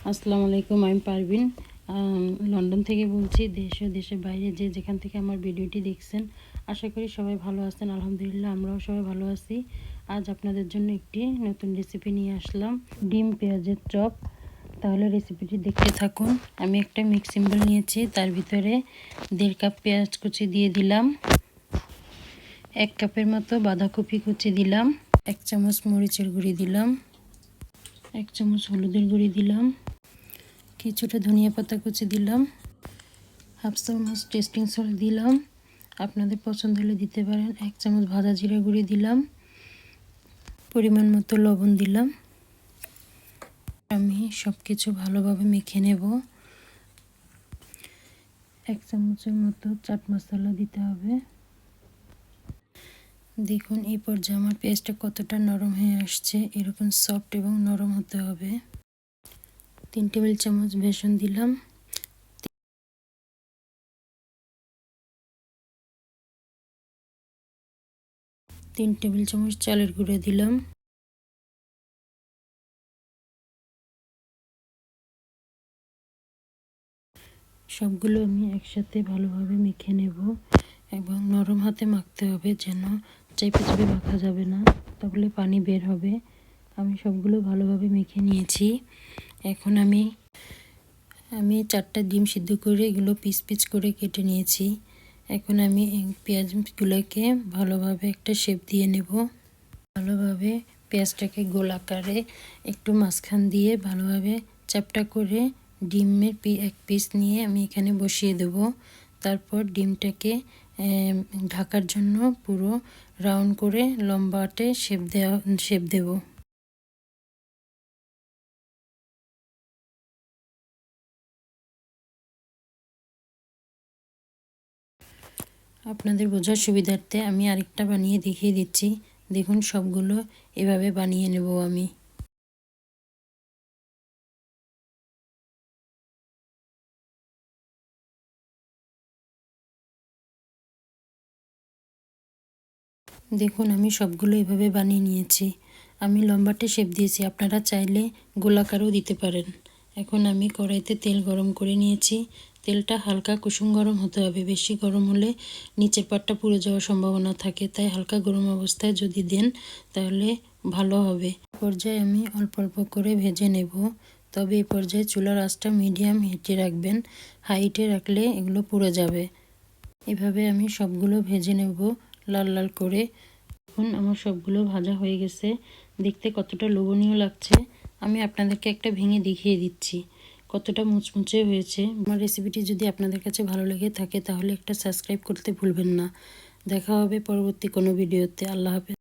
আসসালামু আলাইকুম, আমি পারভিন লন্ডন থেকে বলছি। দেশ ও দেশের বাইরে যেখান থেকে আমার ভিডিওটি দেখছেন, আশা করি সবাই ভালো আছেন। আলহামদুলিল্লাহ, আমরাও সবাই ভালো আছি। আজ আপনাদের জন্য একটি নতুন রেসিপি নিয়ে আসলাম, ডিম পেঁয়াজের চপ। তাহলে রেসিপিটি দেখতে থাকুন। আমি একটা মিক্সিং বোল নিয়েছি, তার ভিতরে 1.5 কাপ পেঁয়াজ কুচি দিয়ে দিলাম, 1 কাপের মতো বাঁধাকপি কুচি দিলাম, 1 চামচ মরিচের গুঁড়ি দিলাম, 1 চামচ হলুদের গুঁড়ি দিলাম, কিছুটা ধনিয়া পাতা কুচি দিলাম, 1/2 চামচ টেস্টিং সল্ট দিলাম, আপনাদের পছন্দ হলে দিতে পারেন, 1 চামচ ভাজা জিরা গুঁড়ি দিলাম, পরিমাণ মতো লবণ দিলাম। আমি সব কিছু ভালোভাবে মেখে নেব। 1 চামচের মতো চাট মশলা দিতে হবে। দেখুন এই পর্যায়ে আমার পেঁয়াজটা কতটা নরম হয়ে আসছে, এরকম সফট এবং নরম হতে হবে। 3 টেবিল চামচ বেসন দিলাম, 3 টেবিল চামচ চালের গুঁড়ো দিলাম, সবগুলো আমি একসাথে ভালোভাবে মেখে নেব এবং নরম হাতে মাখতে হবে, যেন চেপে চেপে মাখা যাবে না, তাহলে পানি বের হবে। আমি সবগুলো ভালোভাবে মেখে নিয়েছি। এখন আমি 4টা ডিম সিদ্ধ করে এগুলো পিস পিস করে কেটে নিয়েছি। এখন আমি পেঁয়াজগুলোকে ভালোভাবে একটা শেপ দিয়ে নেব। ভালোভাবে পেঁয়াজটাকে গোল আকারে একটু মাঝখান দিয়ে ভালোভাবে চ্যাপ্টা করে ডিমের এক পিস নিয়ে আমি এখানে বসিয়ে দেব। তারপর ডিমটাকে ঢাকার জন্য পুরো রাউন্ড করে লম্বাটে শেপ দেব। আপনাদের বোঝার সুবিধার্থে আমি আরেকটা বানিয়ে দেখিয়ে দিচ্ছি। দেখুন সবগুলো এভাবে বানিয়ে নেব আমি। দেখুন আমি সবগুলো এভাবে বানিয়ে নিয়েছি। আমি লম্বাটে শেপ দিয়েছি, আপনারা চাইলে গোলাকারও দিতে পারেন। এখন আমি কড়াইতে তেল গরম করে নিয়েছি। তেলটা হালকা কুসুম গরম হতে হবে, বেশি গরম হলে নিচের পাটটা পুড়ে যাওয়ার সম্ভাবনা থাকে, তাই হালকা গরম অবস্থায় যদি দেন তাহলে ভালো হবে। পর্যায়ে আমি অল্প অল্প করে ভেজে নেব, তবে এই পর্যায়ে চুলার আঁচটা মিডিয়াম হিটে রাখবেন, হাইটে রাখলে এগুলো পুড়ে যাবে। এভাবে আমি সবগুলো ভেজে নেব লাল লাল করে। এখন আমার সবগুলো ভাজা হয়ে গেছে, দেখতে কতটা লোভনীয় লাগছে। আমি আপনাদেরকে একটা ভেঙে দেখিয়ে দিচ্ছি কতটা মুচমুচে হয়েছে। আমার রেসিপিটি যদি আপনাদের কাছে ভালো লেগে থাকে তাহলে একটা সাবস্ক্রাইব করতে ভুলবেন না। দেখা হবে পরবর্তী কোনো ভিডিওতে। আল্লাহ হাফেজ।